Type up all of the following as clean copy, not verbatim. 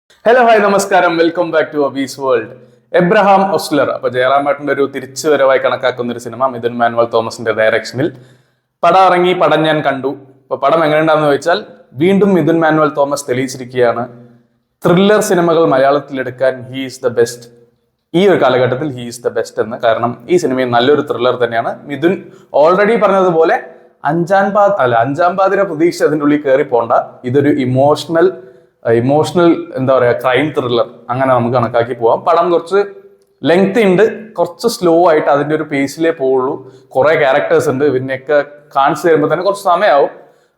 Hello hi നമസ്കാരം, welcome back to Abees world. Abraham Ozler, അപ്പൊ ജയറാമേട്ടന്റെ ഒരു തിരിച്ചുവരവായി കണക്കാക്കുന്ന ഒരു സിനിമ മിഥുൻ മാനുവൽ തോമസിന്റെ ഡയറക്ഷനിൽ പടം ഇറങ്ങി. പടം ഞാൻ കണ്ടു. അപ്പൊ പടം എങ്ങനെയുണ്ടാന്ന് ചോദിച്ചാൽ, വീണ്ടും മിഥുൻ മാനുവൽ തോമസ് തെളിയിച്ചിരിക്കുകയാണ് ത്രില്ലർ സിനിമകൾ മലയാളത്തിൽ എടുക്കാൻ ഹി ഈസ് ദ ബെസ്റ്റ്. ഈ ഒരു കാലഘട്ടത്തിൽ ഹി ഈസ് ദ ബെസ്റ്റ് എന്ന്. കാരണം ഈ സിനിമയിൽ നല്ലൊരു ത്രില്ലർ തന്നെയാണ്. മിഥുൻ ഓൾറെഡി പറഞ്ഞതുപോലെ അഞ്ചാം പാതിര പ്രതീക്ഷ അതിൻ്റെ ഉള്ളിൽ കയറി പോണ്ട. ഇതൊരു ഇമോഷണൽ എന്താ പറയുക, ക്രൈം ത്രില്ലർ അങ്ങനെ നമുക്ക് കണക്കാക്കി പോവാം. പടം കുറച്ച് ലെങ്ത് ഉണ്ട്, കുറച്ച് സ്ലോ ആയിട്ട് അതിൻ്റെ ഒരു പേസിലേ പോവുള്ളൂ. കുറെ ക്യാരക്ടേഴ്സ് ഉണ്ട്, ഇവനെയൊക്കെ കാണിച്ചു തരുമ്പോൾ തന്നെ കുറച്ച് സമയമാവും.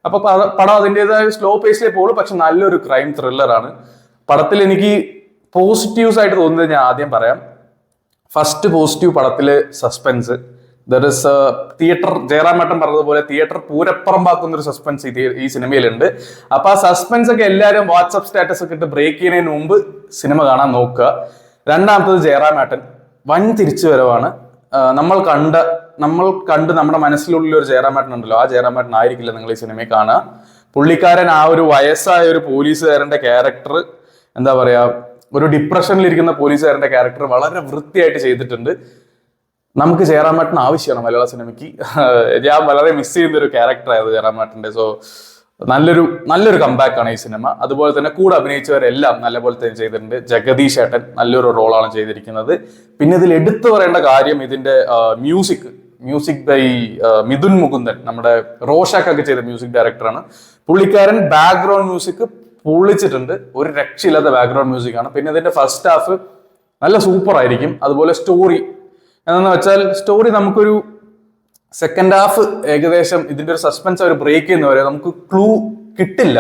അപ്പൊ പടം അതിൻ്റെതായ സ്ലോ പേസിലേ പോവുള്ളൂ. പക്ഷെ നല്ലൊരു ക്രൈം ത്രില്ലറാണ്. പടത്തിൽ എനിക്ക് പോസിറ്റീവ്സ് ആയിട്ട് തോന്നുന്നത് ഞാൻ ആദ്യം പറയാം. ഫസ്റ്റ് പോസിറ്റീവ്, പടത്തില് സസ്പെൻസ്. തിയേറ്റർ, ജയറാമേട്ടൻ പറഞ്ഞതുപോലെ തിയേറ്റർ പൂരപ്പുറമ്പാക്കുന്ന ഒരു സസ്പെൻസ് ഈ സിനിമയിലുണ്ട്. അപ്പൊ ആ സസ്പെൻസ് ഒക്കെ എല്ലാവരും വാട്സ്ആപ്പ് സ്റ്റാറ്റസ് ഒക്കെ ഇട്ട് ബ്രേക്ക് ചെയ്യുന്നതിന് മുമ്പ് സിനിമ കാണാൻ നോക്കുക. രണ്ടാമത്തത്, ജയറാമേട്ടൻ വൻ തിരിച്ചുവരവാണ്. നമ്മൾ കണ്ട് നമ്മുടെ മനസ്സിലുള്ളിൽ ഒരു ജയറാമേട്ടൻ ഉണ്ടല്ലോ, ആ ജയറാമേട്ടൻ ആയിരിക്കില്ല നിങ്ങൾ ഈ സിനിമയിൽ കാണുക. പുള്ളിക്കാരൻ ആ ഒരു വയസ്സായ ഒരു പോലീസുകാരന്റെ ക്യാരക്ടർ, എന്താ പറയാ, ഒരു ഡിപ്രഷനിലിരിക്കുന്ന പോലീസുകാരന്റെ ക്യാരക്ടർ വളരെ വൃത്തിയായിട്ട് ചെയ്തിട്ടുണ്ട്. നമുക്ക് ജയറാമേട്ടൻ ആവശ്യമാണ് മലയാള സിനിമയ്ക്ക്. ഞാൻ വളരെ മിസ് ചെയ്യുന്ന ഒരു ക്യാരക്ടറായത് ജയറാമേട്ടന്റെ. സോ നല്ലൊരു കംബാക്കാണ് ഈ സിനിമ. അതുപോലെ തന്നെ കൂടെ അഭിനയിച്ചവരെല്ലാം നല്ലപോലെ തന്നെ ചെയ്തിട്ടുണ്ട്. ജഗദീഷ് ഏട്ടൻ നല്ലൊരു റോളാണ് ചെയ്തിരിക്കുന്നത്. പിന്നെ ഇതിൽ എടുത്തു പറയേണ്ട കാര്യം ഇതിന്റെ മ്യൂസിക് ബൈ മിഥുൻ മുകുന്ദൻ, നമ്മുടെ റോഷാക്കൊക്കെ ചെയ്ത മ്യൂസിക് ഡയറക്ടറാണ്. പുള്ളിക്കാരൻ ബാക്ക്ഗ്രൗണ്ട് മ്യൂസിക് പൊള്ളിച്ചിട്ടുണ്ട്. ഒരു രക്ഷയില്ലാത്ത ബാക്ക്ഗ്രൗണ്ട് മ്യൂസിക് ആണ്. പിന്നെ ഇതിന്റെ ഫസ്റ്റ് ഹാഫ് നല്ല സൂപ്പർ ആയിരിക്കും. അതുപോലെ സ്റ്റോറി എന്താണെന്ന് വെച്ചാൽ, സ്റ്റോറി നമുക്കൊരു സെക്കൻഡ് ഹാഫ് ഏകദേശം ഇതിന്റെ ഒരു സസ്പെൻസ് ഒരു ബ്രേക്ക് ചെയ്യുന്നവരെ നമുക്ക് ക്ലൂ കിട്ടില്ല.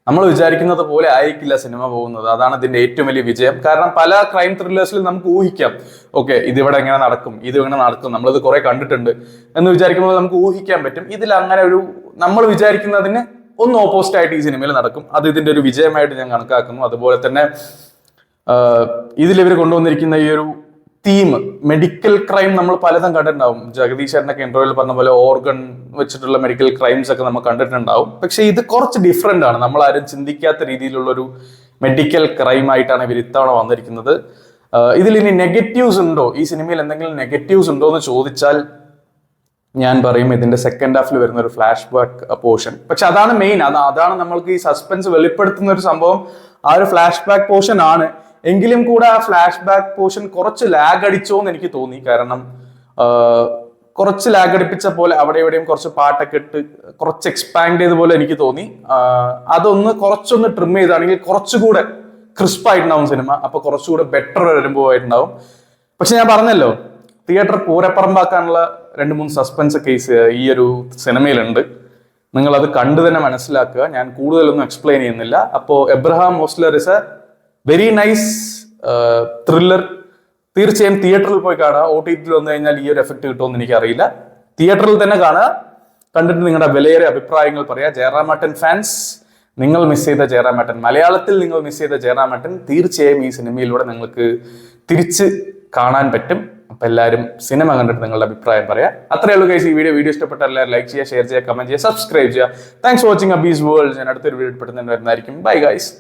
നമ്മൾ വിചാരിക്കുന്നത് പോലെ ആയിരിക്കില്ല സിനിമ പോകുന്നത്. അതാണ് ഇതിന്റെ ഏറ്റവും വലിയ വിജയം. കാരണം പല ക്രൈം ത്രില്ലേഴ്സിലും നമുക്ക് ഊഹിക്കാം, ഓക്കെ ഇതിവിടെ എങ്ങനെ നടക്കും, നമ്മളിത് കുറെ കണ്ടിട്ടുണ്ട് എന്ന് വിചാരിക്കുമ്പോൾ നമുക്ക് ഊഹിക്കാൻ പറ്റും. ഇതിൽ അങ്ങനെ നമ്മൾ വിചാരിക്കുന്നതിന് ഒന്ന് ഓപ്പോസിറ്റ് ആയിട്ട് ഈ സിനിമയിൽ നടക്കും. അത് ഇതിന്റെ ഒരു വിജയമായിട്ട് ഞാൻ കണക്കാക്കുന്നു. അതുപോലെ തന്നെ ഇതിലിവർ കൊണ്ടുവന്നിരിക്കുന്ന ഈ ഒരു തീം, മെഡിക്കൽ ക്രൈം നമ്മൾ പലതും കണ്ടിട്ടുണ്ടാവും. ജഗദീഷ് ചേട്ടനൊക്കെ ഇന്റർവ്യൂവിൽ പറഞ്ഞ പോലെ ഓർഗൻ വെച്ചിട്ടുള്ള മെഡിക്കൽ ക്രൈംസ് ഒക്കെ നമ്മൾ കണ്ടിട്ടുണ്ടാവും. പക്ഷെ ഇത് കുറച്ച് ഡിഫറെന്റ് ആണ്. നമ്മൾ ആരും ചിന്തിക്കാത്ത രീതിയിലുള്ളൊരു മെഡിക്കൽ ക്രൈം ആയിട്ടാണ് ഇവർ ഇത്തവണ വന്നിരിക്കുന്നത്. ഇതിൽ ഇനി നെഗറ്റീവ്സ് ഉണ്ടോ, ഈ സിനിമയിൽ എന്തെങ്കിലും നെഗറ്റീവ്സ് ഉണ്ടോ എന്ന് ചോദിച്ചാൽ ഞാൻ പറയും ഇതിന്റെ സെക്കൻഡ് ഹാഫിൽ വരുന്ന ഒരു ഫ്ലാഷ് ബാക്ക് പോർഷൻ. പക്ഷെ അതാണ് മെയിൻ, അതാണ് നമ്മൾക്ക് ഈ സസ്പെൻസ് വെളിപ്പെടുത്തുന്ന ഒരു സംഭവം. ആ ഒരു ഫ്ലാഷ് ബാക്ക് പോർഷൻ ആണ്. എങ്കിലും കൂടെ ആ ഫ്ലാഷ് ബാക്ക് പോർഷൻ കുറച്ച് ലാഗ് അടിച്ചോ എന്ന് എനിക്ക് തോന്നി. കാരണം കുറച്ച് ലാഗ് അടിപ്പിച്ച പോലെ അവിടെ എവിടെയും കുറച്ച് പാട്ടൊക്കെ ഇട്ട് കുറച്ച് എക്സ്പാൻഡ് ചെയ്ത പോലെ എനിക്ക് തോന്നി. കുറച്ചൊന്ന് ട്രിം ചെയ്താണെങ്കിൽ കുറച്ചുകൂടെ ക്രിസ്പ് ആയിട്ടുണ്ടാവും സിനിമ. അപ്പൊ കുറച്ചുകൂടെ ബെറ്റർ വരുമ്പോഴായിട്ടുണ്ടാവും. പക്ഷെ ഞാൻ പറഞ്ഞല്ലോ, തിയേറ്റർ പൂരപ്പറമ്പാക്കാനുള്ള 2-3 സസ്പെൻസ് കേസ് ഈ ഒരു സിനിമയിലുണ്ട്. നിങ്ങൾ അത് കണ്ടു തന്നെ മനസ്സിലാക്കുക. ഞാൻ കൂടുതലൊന്നും എക്സ്പ്ലെയിൻ ചെയ്യുന്നില്ല. അപ്പോൾ Abraham Ozler is a very nice thriller. തീർച്ചയായും തിയേറ്ററിൽ പോയി കാണുക. OTT വന്നു കഴിഞ്ഞാൽ ഈ ഒരു എഫക്ട് കിട്ടുമെന്ന് എനിക്കറിയില്ല. തിയേറ്ററിൽ തന്നെ കാണുക. കണ്ടിട്ട് നിങ്ങളുടെ വിലയേറിയ അഭിപ്രായങ്ങൾ പറയാ. ജയറാമേട്ടൻ ഫാൻസ്, നിങ്ങൾ മിസ് ചെയ്ത ജയറാമേട്ടൻ, മലയാളത്തിൽ നിങ്ങൾ മിസ് ചെയ്ത ജയറാമേട്ടൻ തീർച്ചയായും ഈ സിനിമയിലൂടെ നിങ്ങൾക്ക് തിരിച്ച് കാണാൻ പറ്റും. അപ്പൊ എല്ലാവരും സിനിമ കണ്ടിട്ട് നിങ്ങളുടെ അഭിപ്രായം പറയാം. അത്രയേ ഉള്ളൂ ഗൈസ്. ഈ വീഡിയോ ഇഷ്ടപ്പെട്ട എല്ലാവരും ലൈക്ക് ചെയ്യുക, ഷെയർ ചെയ്യുക, കമന്റ് ചെയ്യുക, സബ്സ്ക്രൈബ് ചെയ്യുക. Thanks for watching Abees world. ഞാൻ അടുത്തൊരു വീഡിയോ പെട്ടെന്ന് വരുന്നതായിരിക്കും. Bye guys.